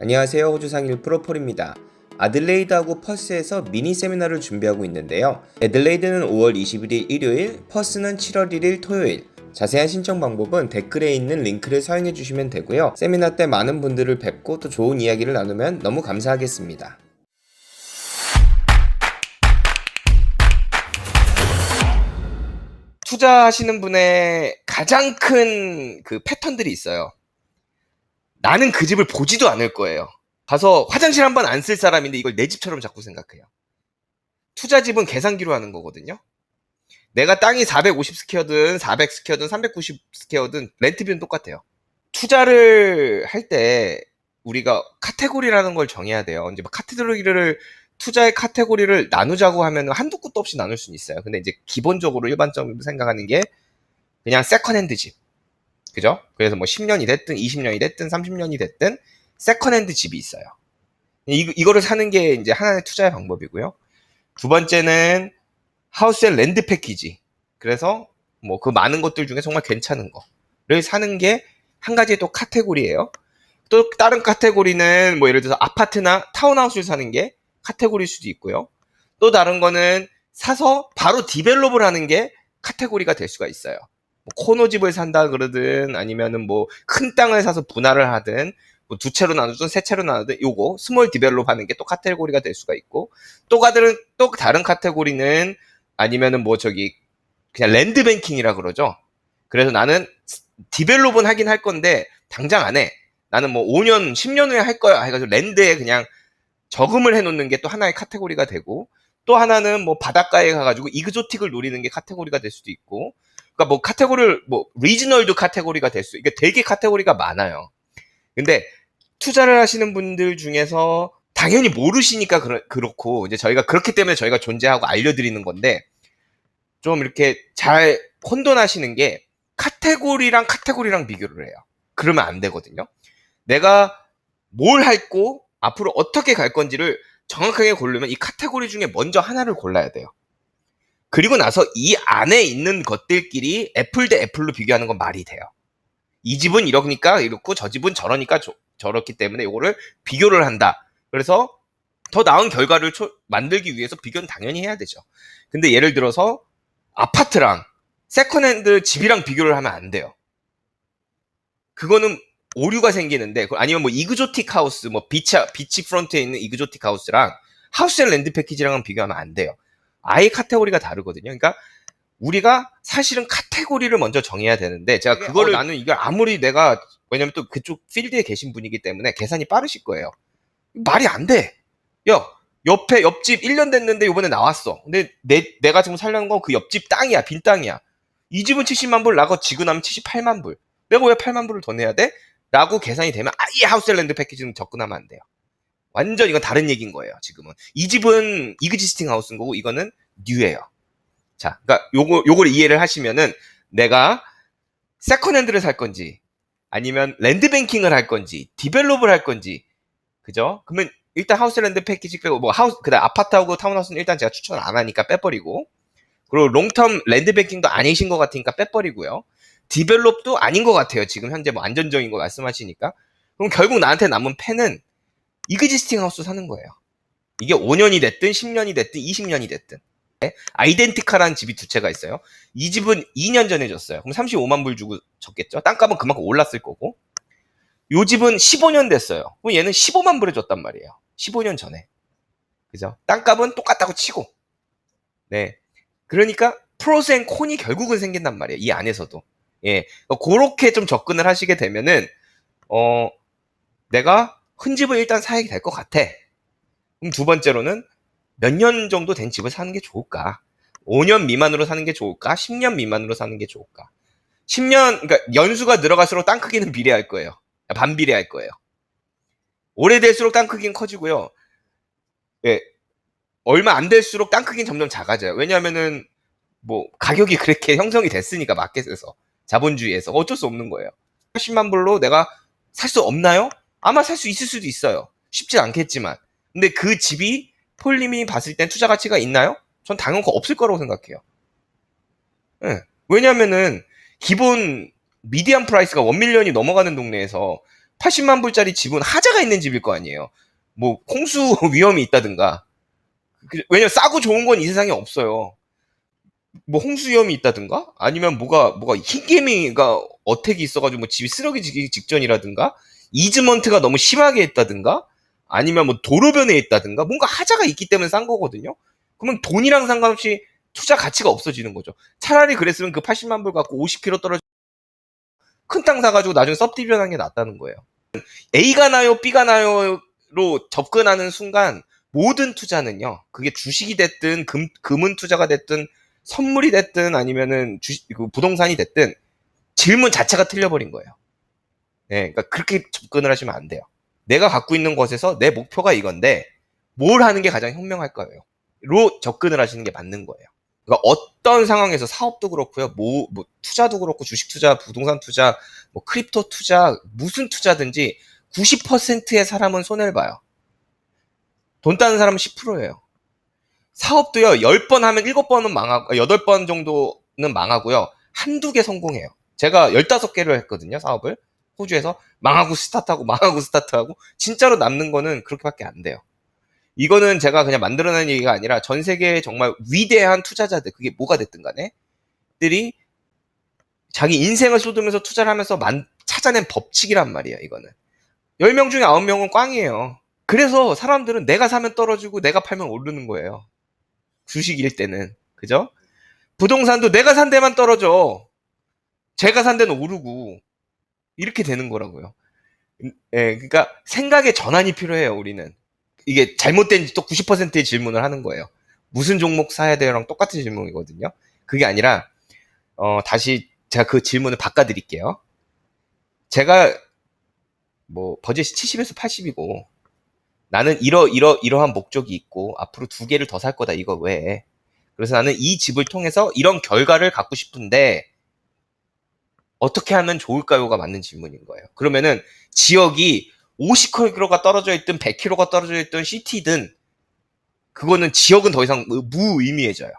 안녕하세요. 호주상 1프로폴입니다. 아들레이드하고 퍼스에서 미니 세미나를 준비하고 있는데요. 애들레이드는 5월 21일 일요일, 퍼스는 7월 1일 토요일. 자세한 신청 방법은 댓글에 있는 링크를 사용해 주시면 되고요. 세미나 때 많은 분들을 뵙고 또 좋은 이야기를 나누면 너무 감사하겠습니다. 투자하시는 분의 가장 큰 그 패턴들이 있어요. 나는 그 집을 보지도 않을 거예요. 가서 화장실 한 번 안 쓸 사람인데 이걸 내 집처럼 자꾸 생각해요. 투자집은 계산기로 하는 거거든요. 내가 땅이 450스퀘어든 400스퀘어든 390스퀘어든 렌트비는 똑같아요. 투자를 할 때 우리가 카테고리라는 걸 정해야 돼요. 이제 투자의 카테고리를 나누자고 하면 한두 끝도 없이 나눌 수는 있어요. 근데 이제 기본적으로 일반적으로 생각하는 게 그냥 세컨핸드 집. 그죠? 그래서 뭐 10년이 됐든 20년이 됐든 30년이 됐든 세컨핸드 집이 있어요. 이거를 사는 게 이제 하나의 투자의 방법이고요. 두 번째는 하우스 앤 랜드 패키지. 그래서 뭐 그 많은 것들 중에 정말 괜찮은 거를 사는 게 한 가지의 또 카테고리예요. 또 다른 카테고리는 뭐 예를 들어서 아파트나 타운하우스를 사는 게 카테고리일 수도 있고요. 또 다른 거는 사서 바로 디벨롭을 하는 게 카테고리가 될 수가 있어요. 뭐 코너집을 산다 그러든 아니면은 뭐 큰 땅을 사서 분할을 하든 뭐 두 채로 나누든 세 채로 나누든 요거 스몰 디벨롭 하는 게 또 카테고리가 될 수가 있고 또 다른 카테고리는 아니면은 뭐 저기 그냥 랜드 뱅킹이라 그러죠. 그래서 나는 디벨롭은 하긴 할 건데 당장 안 해. 나는 뭐 5년, 10년 후에 할 거야 해가지고 랜드에 그냥 저금을 해놓는 게 또 하나의 카테고리가 되고 또 하나는 뭐 바닷가에 가가지고 이그조틱을 노리는 게 카테고리가 될 수도 있고 그러니까 뭐 카테고리를 뭐 리지널도 카테고리가 될 수 이게 되게 카테고리가 많아요. 근데 투자를 하시는 분들 중에서 당연히 모르시니까 그렇고 이제 저희가 그렇기 때문에 저희가 존재하고 알려드리는 건데 좀 이렇게 잘 혼돈하시는 게 카테고리랑 비교를 해요. 그러면 안 되거든요. 내가 뭘 할고 앞으로 어떻게 갈 건지를 정확하게 고르면 이 카테고리 중에 먼저 하나를 골라야 돼요. 그리고 나서 이 안에 있는 것들끼리 애플 대 애플로 비교하는 건 말이 돼요. 이 집은 이러니까 이렇고 저 집은 저러니까 저렇기 때문에 이거를 비교를 한다. 그래서 더 나은 결과를 만들기 위해서 비교는 당연히 해야 되죠. 근데 예를 들어서 아파트랑 세컨핸드 집이랑 비교를 하면 안 돼요. 그거는 오류가 생기는데 아니면 뭐 이그조틱 하우스 뭐 비치 프론트에 있는 이그조틱 하우스랑 하우스 앤 랜드 패키지랑은 비교하면 안 돼요. 아예 카테고리가 다르거든요. 그러니까 우리가 사실은 카테고리를 먼저 정해야 되는데 제가 그거를 나는 이걸 아무리 내가 왜냐면 또 그쪽 필드에 계신 분이기 때문에 계산이 빠르실 거예요. 말이 안 돼. 야 옆집 1년 됐는데 이번에 나왔어. 근데 내가 지금 살려는 건 그 옆집 땅이야. 빈 땅이야. 이 집은 70만 불 나고 지고 나면 78만 불. 내가 왜 8만 불을 더 내야 돼? 라고 계산이 되면 아예 하우스랜드 패키지는 접근하면 안 돼요. 완전 이건 다른 얘기인 거예요. 지금은 이 집은 이그지스팅 하우스인 거고 이거는 뉴예요. 자, 그러니까 요걸 이해를 하시면은 내가 세컨핸드를 살 건지 아니면 랜드뱅킹을 할 건지 디벨롭을 할 건지 그죠? 그러면 일단 하우스랜드 패키지 빼고 뭐 그다음 아파트하고 타운하우스는 일단 제가 추천을 안 하니까 빼버리고 그리고 롱텀 랜드뱅킹도 아니신 것 같으니까 빼버리고요. 디벨롭도 아닌 것 같아요. 지금 현재 뭐 안전적인 거 말씀하시니까. 그럼 결국 나한테 남은 펜은 이그지스팅 하우스 사는 거예요. 이게 5년이 됐든 10년이 됐든 20년이 됐든. 아이덴티카라는 집이 두 채가 있어요. 이 집은 2년 전에 줬어요. 그럼 35만 불 주고 줬겠죠. 땅값은 그만큼 올랐을 거고. 요 집은 15년 됐어요. 그럼 얘는 15만 불에 줬단 말이에요. 15년 전에. 그죠? 땅값은 똑같다고 치고. 네. 그러니까 프로스 앤 콘이 결국은 생긴단 말이에요. 이 안에서도. 예. 그렇게 좀 접근을 하시게 되면은 내가 큰 집을 일단 사야 될 것 같아. 그럼 두 번째로는 몇 년 정도 된 집을 사는 게 좋을까? 5년 미만으로 사는 게 좋을까? 10년 미만으로 사는 게 좋을까? 10년, 그러니까 연수가 늘어갈수록 땅 크기는 비례할 거예요. 반비례할 거예요. 오래될수록 땅 크기는 커지고요. 예. 얼마 안 될수록 땅 크기는 점점 작아져요. 왜냐하면은 뭐 가격이 그렇게 형성이 됐으니까 마켓에서 자본주의에서 어쩔 수 없는 거예요. 80만 불로 내가 살 수 없나요? 아마 살 수 있을 수도 있어요. 쉽진 않겠지만. 근데 그 집이 폴님이 봤을 땐 투자 가치가 있나요? 전 당연히 없을 거라고 생각해요. 네. 왜냐면은 기본 미디안 프라이스가 1밀리언이 넘어가는 동네에서 80만 불짜리 집은 하자가 있는 집일 거 아니에요. 뭐 홍수 위험이 있다든가. 왜냐면 싸고 좋은 건 이 세상에 없어요. 뭐 홍수 위험이 있다든가, 아니면 뭐가 흰개미가 어택이 있어가지고 뭐 집이 쓰러지기 직전이라든가, 이즈먼트가 너무 심하게 했다든가, 아니면 뭐 도로변에 있다든가, 뭔가 하자가 있기 때문에 싼 거거든요. 그러면 돈이랑 상관없이 투자 가치가 없어지는 거죠. 차라리 그랬으면 그 80만 불 갖고 50km 떨어져 큰 땅 사가지고 나중에 섭디비전 하는 게 낫다는 거예요. A가 나요, B가 나요로 접근하는 순간 모든 투자는요, 그게 주식이 됐든 금은 투자가 됐든 선물이 됐든 아니면은 부동산이 됐든 질문 자체가 틀려버린 거예요. 네, 그러니까 그렇게 접근을 하시면 안 돼요. 내가 갖고 있는 것에서 내 목표가 이건데 뭘 하는 게 가장 현명할까요? 로 접근을 하시는 게 맞는 거예요. 그러니까 어떤 상황에서 사업도 그렇고요, 뭐 투자도 그렇고, 주식 투자, 부동산 투자, 뭐 크립토 투자, 무슨 투자든지 90%의 사람은 손해를 봐요. 돈 따는 사람은 10%예요. 사업도요, 10번 하면 7번은 망하고, 8번 정도는 망하고요, 한두 개 성공해요. 제가 15개를 했거든요, 사업을. 호주에서. 망하고 스타트하고, 망하고 스타트하고, 진짜로 남는 거는 그렇게밖에 안 돼요. 이거는 제가 그냥 만들어낸 얘기가 아니라 전 세계의 정말 위대한 투자자들, 그게 뭐가 됐든 간에, 들이 자기 인생을 쏟으면서 투자를 하면서 찾아낸 법칙이란 말이에요, 이거는. 10명 중에 9명은 꽝이에요. 그래서 사람들은 내가 사면 떨어지고 내가 팔면 오르는 거예요. 주식일 때는. 그죠? 부동산도 내가 산 데만 떨어져. 제가 산 데는 오르고. 이렇게 되는 거라고요. 예, 그러니까 생각의 전환이 필요해요, 우리는. 이게 잘못된 또 90%의 질문을 하는 거예요. 무슨 종목 사야 돼요랑 똑같은 질문이거든요. 그게 아니라 다시 제가 그 질문을 바꿔드릴게요. 제가 뭐 버젯이 70에서 80이고 나는 이러한 목적이 있고 앞으로 2개를 더 살 거다, 이거 왜? 그래서 나는 이 집을 통해서 이런 결과를 갖고 싶은데 어떻게 하면 좋을까요가 맞는 질문인 거예요. 그러면은 지역이 50km가 떨어져 있든 100km가 떨어져 있든 시티든 그거는 지역은 더 이상 무의미해져요.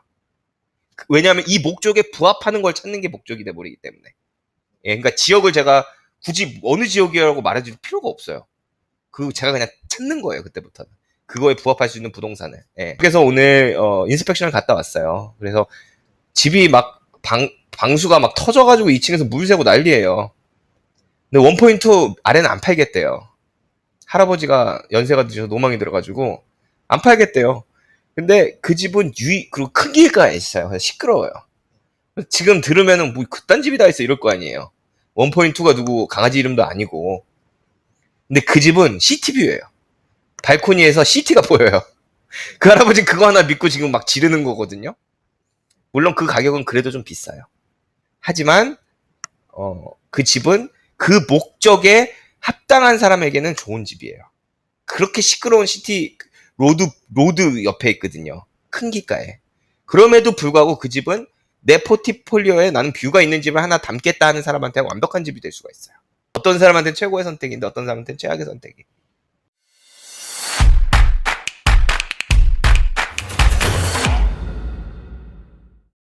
왜냐하면 이 목적에 부합하는 걸 찾는 게 목적이 돼버리기 때문에. 예, 그러니까 지역을 제가 굳이 어느 지역이라고 말해줄 필요가 없어요. 제가 그냥 찾는 거예요, 그때부터는. 그거에 부합할 수 있는 부동산을. 예. 그래서 오늘 인스펙션을 갔다 왔어요. 그래서 집이 막 방수가 막 터져가지고 2층에서 물 새고 난리예요. 근데 원포인트 아래는 안 팔겠대요. 할아버지가 연세가 드셔서 노망이 들어가지고 안 팔겠대요. 근데 그 집은 그리고 큰 길가에 있어요. 그래서 시끄러워요. 지금 들으면은 뭐 그딴 집이 다 있어 이럴 거 아니에요. 원포인트가 누구 강아지 이름도 아니고. 근데 그 집은 시티뷰예요. 발코니에서 시티가 보여요. 그 할아버지 그거 하나 믿고 지금 막 지르는 거거든요. 물론 그 가격은 그래도 좀 비싸요. 하지만 그 집은 그 목적에 합당한 사람에게는 좋은 집이에요. 그렇게 시끄러운 시티 로드 옆에 있거든요. 큰 길가에. 그럼에도 불구하고 그 집은 내 포트폴리오에 나는 뷰가 있는 집을 하나 담겠다 하는 사람한테 완벽한 집이 될 수가 있어요. 어떤 사람한테는 최고의 선택인데 어떤 사람한테는 최악의 선택이.